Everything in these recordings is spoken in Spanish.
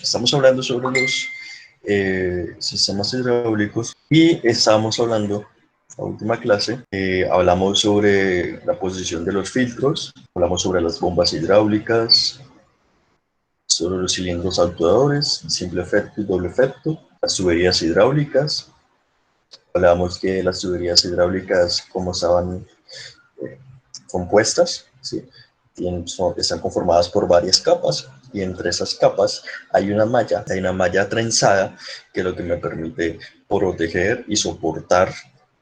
Estamos hablando sobre los sistemas hidráulicos y estábamos hablando, la última clase, hablamos sobre la posición de los filtros, hablamos sobre las bombas hidráulicas, sobre los cilindros actuadores, simple efecto y doble efecto, las tuberías hidráulicas, hablamos de las tuberías hidráulicas, cómo estaban compuestas, ¿sí? Están conformadas por varias capas y entre esas capas hay una malla trenzada que es lo que me permite proteger y soportar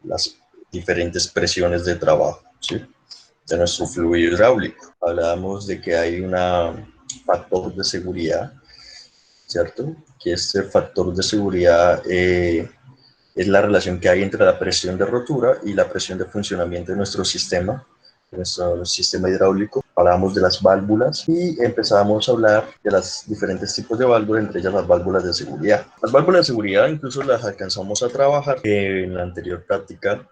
las diferentes presiones de trabajo, ¿sí? De nuestro fluido hidráulico. Hablábamos de que hay un factor de seguridad, ¿cierto? Que este factor de seguridad es la relación que hay entre la presión de rotura y la presión de funcionamiento de nuestro sistema hidráulico. Hablábamos de las válvulas y empezábamos a hablar de los diferentes tipos de válvulas, entre ellas las válvulas de seguridad. Las válvulas de seguridad incluso las alcanzamos a trabajar en la anterior práctica,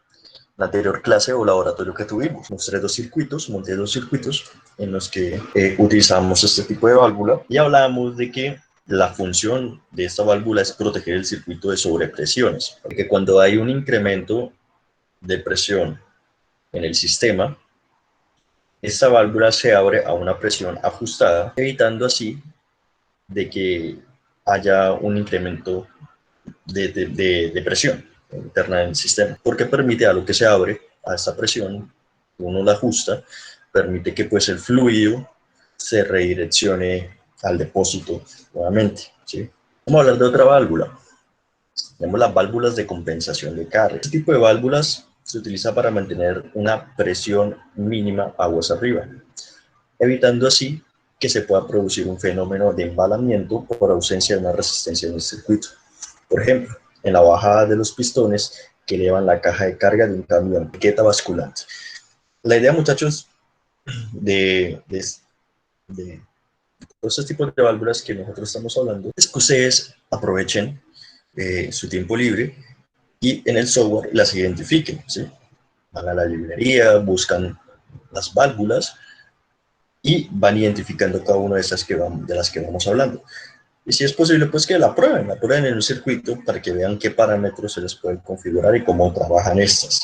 la anterior clase o laboratorio que tuvimos. Monté dos circuitos en los que utilizamos este tipo de válvula y hablábamos de que la función de esta válvula es proteger el circuito de sobrepresiones, porque cuando hay un incremento de presión en el sistema, esta válvula se abre a una presión ajustada, evitando así de que haya un incremento de presión interna del sistema, porque permite a lo que se abre a esta presión, uno la ajusta, permite que pues el fluido se redireccione al depósito nuevamente, ¿sí? Vamos a hablar de otra válvula. Tenemos las válvulas de compensación de carga. Este tipo de válvulas se utiliza para mantener una presión mínima aguas arriba, evitando así que se pueda producir un fenómeno de embalamiento por ausencia de una resistencia en el circuito. Por ejemplo, en la bajada de los pistones que elevan la caja de carga de un camión, etiqueta basculante. La idea, muchachos, de todos estos tipos de válvulas que nosotros estamos hablando es que ustedes aprovechen su tiempo libre y en el software las identifiquen, ¿sí? Van a la librería, buscan las válvulas y van identificando cada una de estas de las que vamos hablando. Y si es posible, pues que la prueben en un circuito para que vean qué parámetros se les pueden configurar y cómo trabajan estas.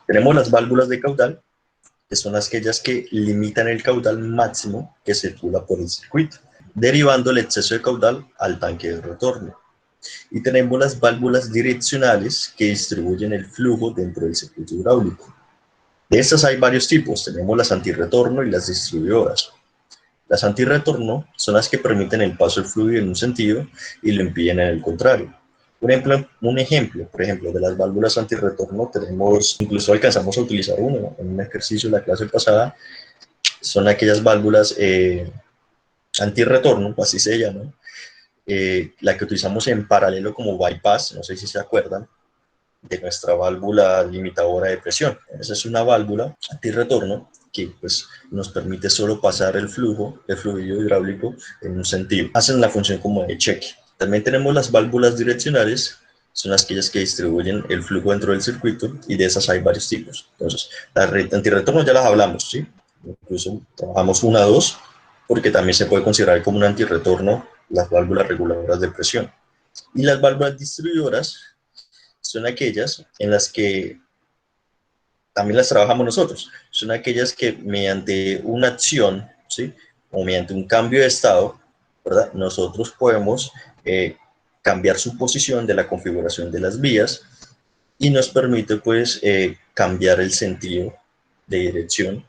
Tenemos las válvulas de caudal, que son aquellas que limitan el caudal máximo que circula por el circuito, derivando el exceso de caudal al tanque de retorno. Y tenemos las válvulas direccionales que distribuyen el flujo dentro del circuito hidráulico. De estas hay varios tipos, tenemos las antirretorno y las distribuidoras. Las antirretorno son las que permiten el paso del fluido en un sentido y lo impiden en el contrario. Un ejemplo, por ejemplo, de las válvulas antirretorno tenemos, incluso alcanzamos a utilizar uno en un ejercicio de la clase pasada, son aquellas válvulas antirretorno, así se llaman, la que utilizamos en paralelo como bypass, no sé si se acuerdan, de nuestra válvula limitadora de presión. Esa es una válvula antirretorno que pues, nos permite solo pasar el fluido hidráulico en un sentido. Hacen la función como de cheque. También tenemos las válvulas direccionales, son aquellas que distribuyen el flujo dentro del circuito y de esas hay varios tipos. Entonces, las antirretorno ya las hablamos, ¿sí? Incluso trabajamos una o dos, porque también se puede considerar como un antirretorno las válvulas reguladoras de presión. Y las válvulas distribuidoras son aquellas en las que también las trabajamos nosotros. Son aquellas que mediante una acción, ¿sí? O mediante un cambio de estado, ¿verdad? Nosotros podemos cambiar su posición de la configuración de las vías y nos permite pues cambiar el sentido de dirección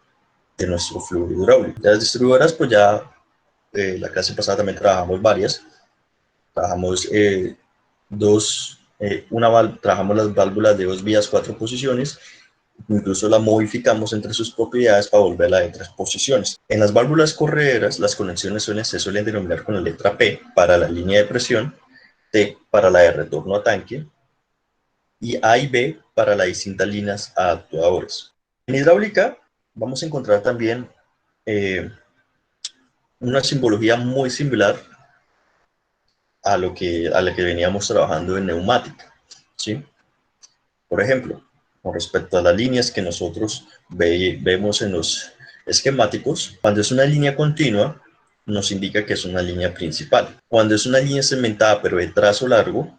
de nuestro fluido hidráulico. Las distribuidoras pues ya la clase pasada también trabajamos varias. Trabajamos trabajamos las válvulas de 2 vías, 4 posiciones, incluso la modificamos entre sus propiedades para volverla de 3 posiciones. En las válvulas correderas, las conexiones se suelen denominar con la letra P para la línea de presión, T para la de retorno a tanque, y A y B para las distintas líneas a actuadores. En hidráulica vamos a encontrar también una simbología muy similar a la que veníamos trabajando en neumática, ¿sí? Por ejemplo, con respecto a las líneas que nosotros vemos en los esquemáticos, cuando es una línea continua, nos indica que es una línea principal. Cuando es una línea segmentada pero de trazo largo,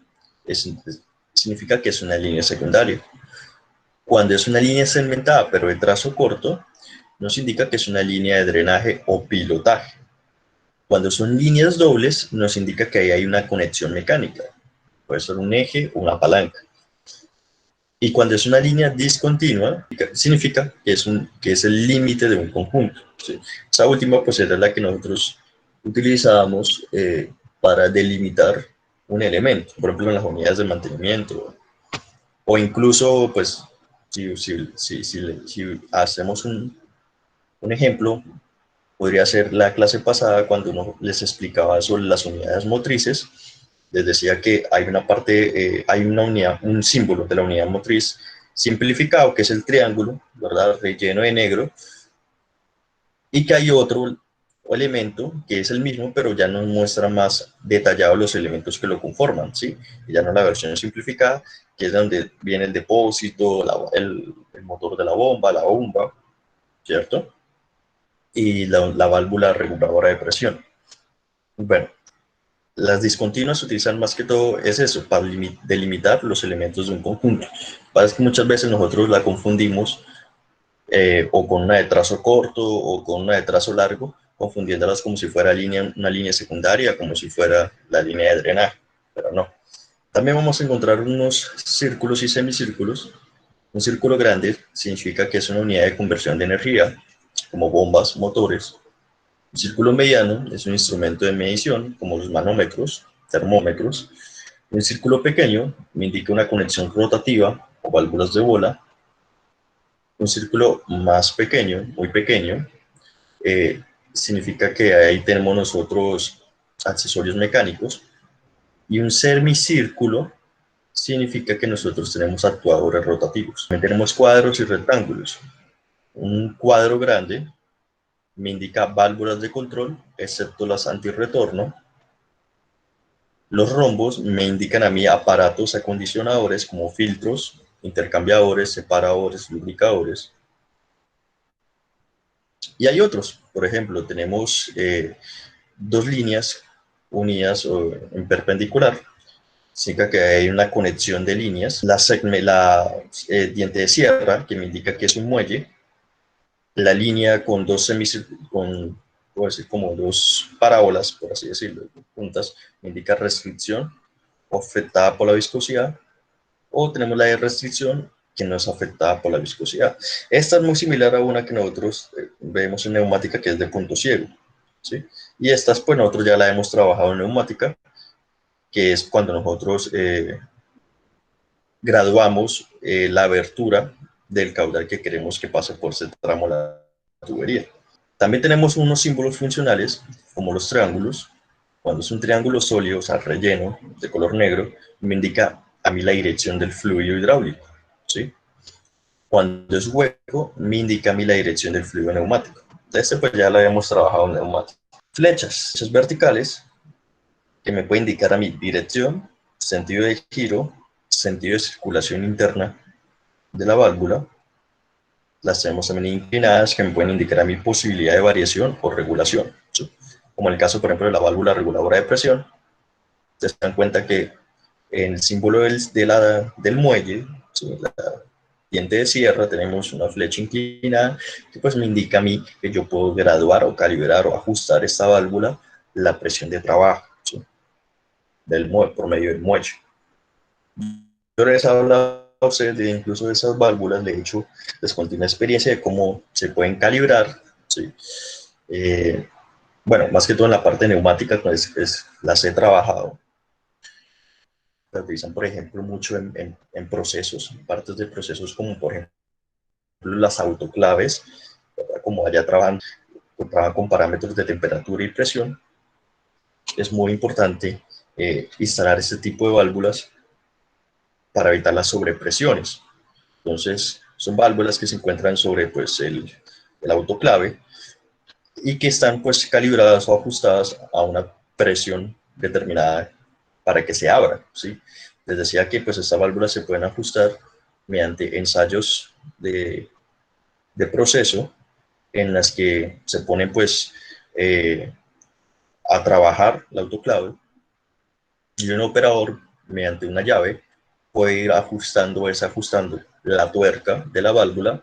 significa que es una línea secundaria. Cuando es una línea segmentada pero de trazo corto, nos indica que es una línea de drenaje o pilotaje. Cuando son líneas dobles, nos indica que ahí hay una conexión mecánica. Puede ser un eje o una palanca. Y cuando es una línea discontinua, significa que es el límite de un conjunto. ¿Sí? Esa última pues era la que nosotros utilizábamos para delimitar un elemento, por ejemplo en las unidades de mantenimiento, o incluso pues si hacemos un ejemplo, podría ser la clase pasada cuando uno les explicaba sobre las unidades motrices. Les decía que hay una parte, hay una unidad, un símbolo de la unidad motriz simplificado, que es el triángulo, ¿verdad? Relleno de negro, y que hay otro elemento que es el mismo, pero ya nos muestra más detallado los elementos que lo conforman, ¿sí? Y ya no la versión simplificada, que es donde viene el depósito, el motor de la bomba, ¿cierto? Y la válvula reguladora de presión. Bueno, las discontinuas se utilizan más que todo, es eso, para delimitar los elementos de un conjunto. Pasa que muchas veces nosotros la confundimos o con una de trazo corto o con una de trazo largo, confundiéndolas como si fuera una línea secundaria, como si fuera la línea de drenaje, pero no. También vamos a encontrar unos círculos y semicírculos. Un círculo grande significa que es una unidad de conversión de energía, como bombas, motores. Un círculo mediano es un instrumento de medición, como los manómetros, termómetros. Un círculo pequeño me indica una conexión rotativa o válvulas de bola. Un círculo más pequeño, muy pequeño, significa que ahí tenemos nosotros accesorios mecánicos. Y un semicírculo significa que nosotros tenemos actuadores rotativos. También tenemos cuadros y rectángulos. Un cuadro grande me indica válvulas de control, excepto las antirretorno. Los rombos me indican a mí aparatos acondicionadores como filtros, intercambiadores, separadores, lubricadores. Y hay otros, por ejemplo, tenemos dos líneas unidas en perpendicular. Significa que hay una conexión de líneas. Diente de sierra, que me indica que es un muelle. La línea con puedo decir, como dos parábolas, por así decirlo, puntas, me indica restricción afectada por la viscosidad, o tenemos la de restricción que no es afectada por la viscosidad. Esta es muy similar a una que nosotros vemos en neumática, que es de punto ciego, ¿sí? Y estas pues nosotros ya la hemos trabajado en neumática, que es cuando nosotros graduamos la abertura del caudal que queremos que pase por ese tramo de la tubería. También tenemos unos símbolos funcionales, como los triángulos. Cuando es un triángulo sólido, o sea, relleno, de color negro, me indica a mí la dirección del fluido hidráulico, ¿sí? Cuando es hueco, me indica a mí la dirección del fluido neumático. Este pues ya lo habíamos trabajado en neumático. Flechas verticales, que me puede indicar a mi dirección, sentido de giro, sentido de circulación interna de la válvula. Las tenemos también inclinadas, que me pueden indicar a mi posibilidad de variación o regulación, ¿sí? Como en el caso, por ejemplo, de la válvula reguladora de presión. Se dan cuenta que en el símbolo del muelle, ¿sí?, la diente de sierra, tenemos una flecha inclinada que pues me indica a mí que yo puedo graduar o calibrar o ajustar esta válvula la presión de trabajo, ¿sí?, por medio del muelle. Yo les he hablado a ustedes de incluso de esas válvulas. De hecho, les conté una experiencia de cómo se pueden calibrar, ¿sí? Bueno, más que todo en la parte neumática, pues, las he trabajado. Se utilizan, por ejemplo, mucho en procesos, en partes de procesos como, por ejemplo, las autoclaves, ¿verdad? Como allá trabajan con parámetros de temperatura y presión. Es muy importante instalar este tipo de válvulas para evitar las sobrepresiones. Entonces, son válvulas que se encuentran sobre pues, el autoclave y que están pues, calibradas o ajustadas a una presión determinada para que se abra, ¿sí? Les decía que pues, estas válvulas se pueden ajustar mediante ensayos de proceso en las que se ponen pues, a trabajar la autoclave y un operador, mediante una llave, puede ir ajustando o desajustando la tuerca de la válvula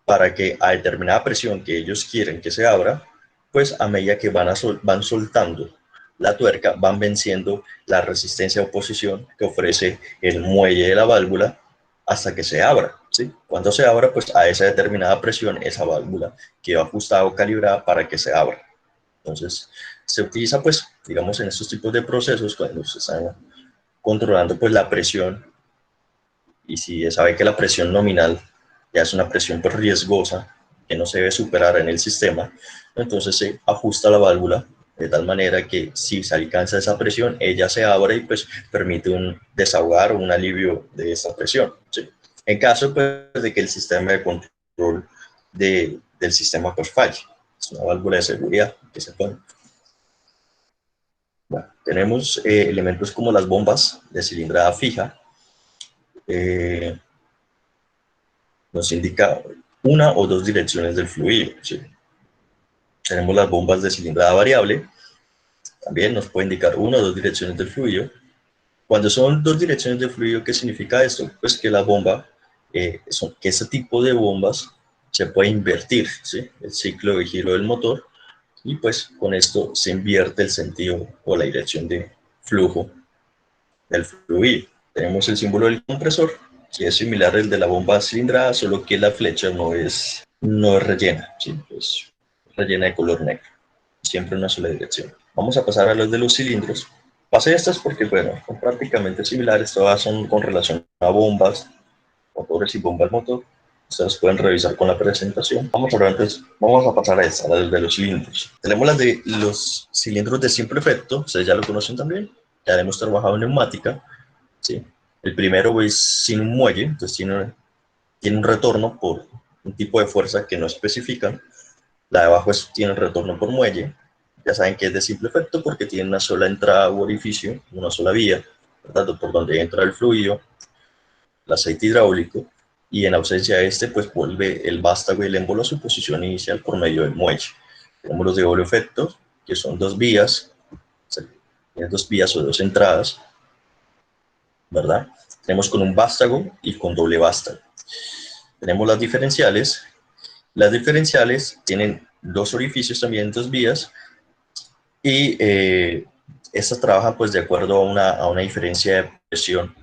para que a determinada presión que ellos quieren que se abra, pues a medida que van soltando la tuerca, van venciendo la resistencia de oposición que ofrece el muelle de la válvula hasta que se abra, ¿sí? Cuando se abra, pues a esa determinada presión, esa válvula quedó ajustada o calibrada para que se abra. Entonces, se utiliza, pues, digamos, en estos tipos de procesos, cuando se están controlando, pues, la presión, y si se sabe que la presión nominal ya es una presión, pues, riesgosa, que no se debe superar en el sistema, entonces se ajusta la válvula de tal manera que si se alcanza esa presión, ella se abre y pues permite un desahogar o un alivio de esa presión, ¿sí? En caso pues, de que el sistema de control del sistema pues falle, es una válvula de seguridad que se pone. Bueno, tenemos elementos como las bombas de cilindrada fija, nos indica una o dos direcciones del fluido, ¿sí? Tenemos las bombas de cilindrada variable, también nos puede indicar una o dos direcciones del fluido. Cuando son dos direcciones del fluido, ¿qué significa esto? Pues que la bomba, que ese tipo de bombas se puede invertir, ¿sí? El ciclo de giro del motor, y pues con esto se invierte el sentido o la dirección de flujo del fluido. Tenemos el símbolo del compresor, que es similar al de la bomba cilindrada, solo que la flecha no es rellena, ¿sí? Es rellena de color negro, siempre en una sola dirección. Vamos a pasar a los de los cilindros. Pasé estas porque, bueno, son prácticamente similares, todas son con relación a bombas, motores y bombas motor. Ustedes pueden revisar con la presentación. Vamos a pasar a esta, la de los cilindros. Tenemos las de los cilindros de simple efecto, ustedes ya lo conocen también, ya hemos trabajado en neumática, ¿sí? El primero es sin un muelle, entonces tiene un retorno por un tipo de fuerza que no especifican. La de abajo tiene el retorno por muelle. Ya saben que es de simple efecto porque tiene una sola entrada u orificio, una sola vía, ¿verdad? Por donde entra el fluido, el aceite hidráulico, y en ausencia de este, pues vuelve el vástago y el émbolo a su posición inicial por medio del muelle. Tenemos los de doble efecto, que son dos vías, o sea, tienen dos vías o dos entradas, ¿verdad? Tenemos con un vástago y con doble vástago. Tenemos las diferenciales. Las diferenciales tienen dos orificios también, dos vías, y estas trabajan pues de acuerdo a una diferencia de presión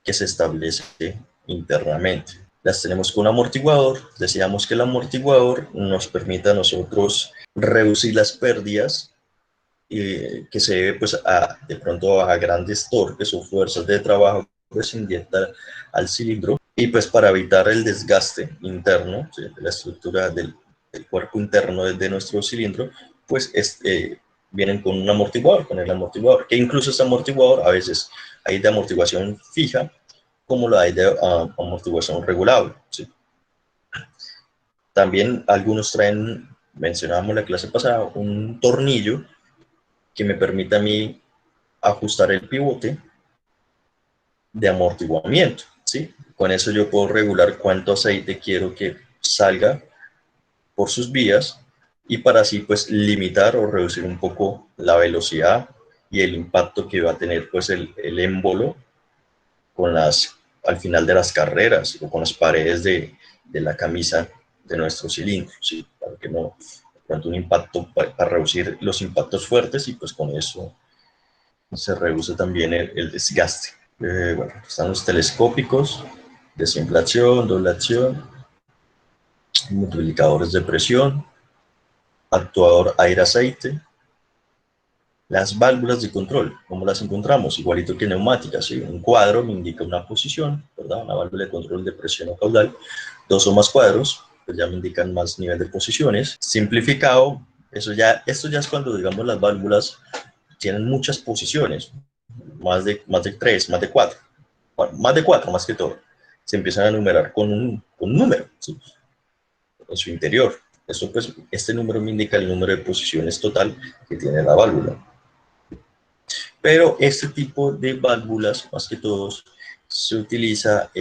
que se establece internamente. Las tenemos con un amortiguador. Decíamos que el amortiguador nos permite a nosotros reducir las pérdidas que se debe pues de pronto a grandes torques o fuerzas de trabajo que se inyectan al cilindro, y pues para evitar el desgaste interno, ¿sí?, de la estructura del cuerpo interno de nuestro cilindro, pues vienen con un amortiguador, con el amortiguador, que incluso este amortiguador a veces hay de amortiguación fija como la hay de amortiguación regulable, ¿sí? También algunos traen, mencionábamos la clase pasada, un tornillo que me permite a mí ajustar el pivote de amortiguamiento, ¿sí? Con eso yo puedo regular cuánto aceite quiero que salga por sus vías, y para así pues limitar o reducir un poco la velocidad y el impacto que va a tener pues el émbolo al final de las carreras o con las paredes de la camisa de nuestro cilindro, ¿sí? Para que no, tanto un impacto, para reducir los impactos fuertes, y pues con eso se reduce también el desgaste. Bueno, están los telescópicos de simple acción, doble acción, multiplicadores de presión, actuador aire-aceite, las válvulas de control. ¿Cómo las encontramos? Igualito que neumáticas, ¿sí? Un cuadro me indica una posición, ¿verdad? Una válvula de control de presión o caudal. Dos o más cuadros, pues ya me indican más nivel de posiciones. Simplificado, esto ya es cuando, digamos, las válvulas tienen muchas posiciones, más de tres, más de cuatro. Bueno, más de cuatro más que todo. Se empiezan a numerar con un número, ¿sí?, en su interior. Eso, pues, este número me indica el número de posiciones total que tiene la válvula. Pero este tipo de válvulas, más que todos, se utiliza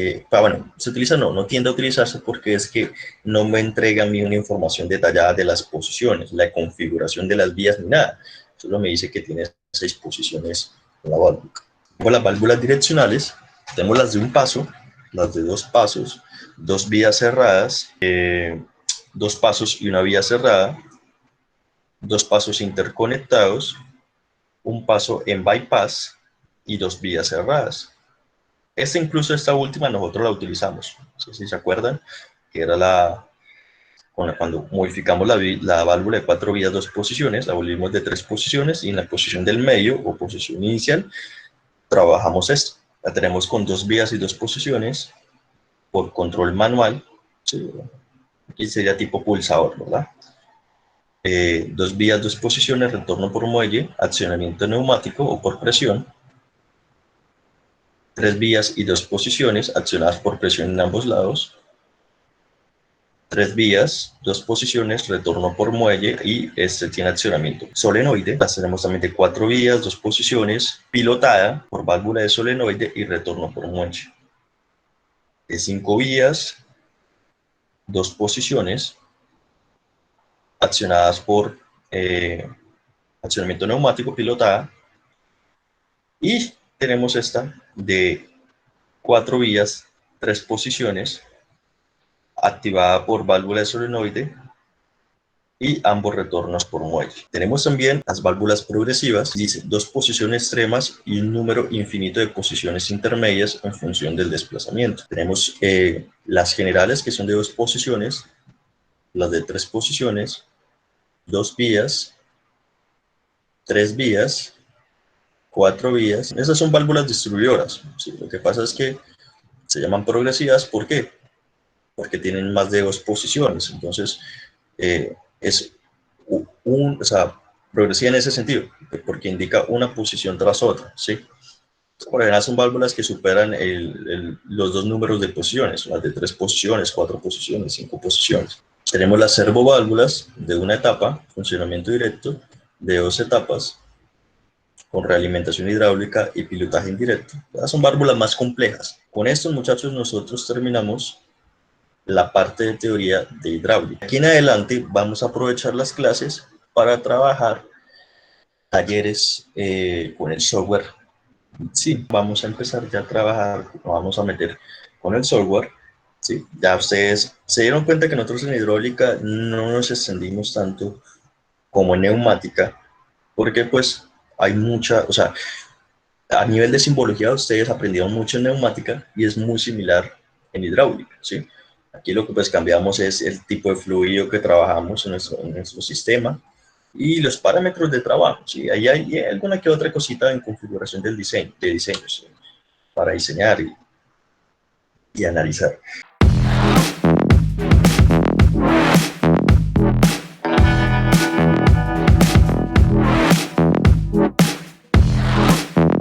no tiende a utilizarse porque es que no me entrega a mí una información detallada de las posiciones, la configuración de las vías ni nada. Solo me dice que tiene 6 posiciones en la válvula. Con las válvulas direccionales, tenemos las de un paso, las de 2 pasos, 2 vías cerradas, 2 pasos y una vía cerrada, 2 pasos interconectados, un paso en bypass y 2 vías cerradas. Incluso esta última nosotros la utilizamos, no sé si se acuerdan, que era cuando modificamos la válvula de 4 vías, 2 posiciones, la volvimos de 3 posiciones y en la posición del medio o posición inicial trabajamos esto. La tenemos con 2 vías y 2 posiciones por control manual, ¿sí? Aquí sería tipo pulsador, ¿verdad? 2 vías, 2 posiciones, retorno por muelle, accionamiento neumático o por presión, 3 vías y 2 posiciones accionadas por presión en ambos lados, 3 vías, 2 posiciones, retorno por muelle y este tiene accionamiento solenoide. Las tenemos también de 4 vías, 2 posiciones, pilotada por válvula de solenoide y retorno por muelle. De 5 vías, 2 posiciones, accionadas por accionamiento neumático, pilotada. Y tenemos esta de 4 vías, 3 posiciones, activada por válvula de solenoide y ambos retornos por muelle. Tenemos también las válvulas progresivas, dice 2 posiciones extremas y un número infinito de posiciones intermedias en función del desplazamiento. Tenemos las generales, que son de 2 posiciones, las de 3 posiciones, 2 vías, 3 vías, 4 vías. Esas son válvulas distribuidoras. ¿Sí? Lo que pasa es que se llaman progresivas, ¿por qué? Porque tienen más de 2 posiciones. Entonces, es o sea, progresiva en ese sentido, porque indica una posición tras otra, ¿sí? Por ejemplo, son válvulas que superan los 2 números de posiciones, las de 3 posiciones, 4 posiciones, 5 posiciones. Tenemos las servoválvulas de una etapa, funcionamiento directo, de 2 etapas, con realimentación hidráulica y pilotaje indirecto. Estas son válvulas más complejas. Con esto, muchachos, nosotros terminamos la parte de teoría de hidráulica. Aquí en adelante vamos a aprovechar las clases para trabajar talleres con el software. Sí, vamos a empezar ya a trabajar, vamos a meter con el software. Sí, ya ustedes se dieron cuenta que nosotros en hidráulica no nos extendimos tanto como en neumática, porque pues hay mucha, o sea, a nivel de simbología ustedes aprendieron mucho en neumática y es muy similar en hidráulica, ¿sí? Aquí lo que pues cambiamos es el tipo de fluido que trabajamos en nuestro sistema y los parámetros de trabajo, ¿sí? Ahí hay alguna que otra cosita en configuración del diseño, ¿sí? Para diseñar y analizar.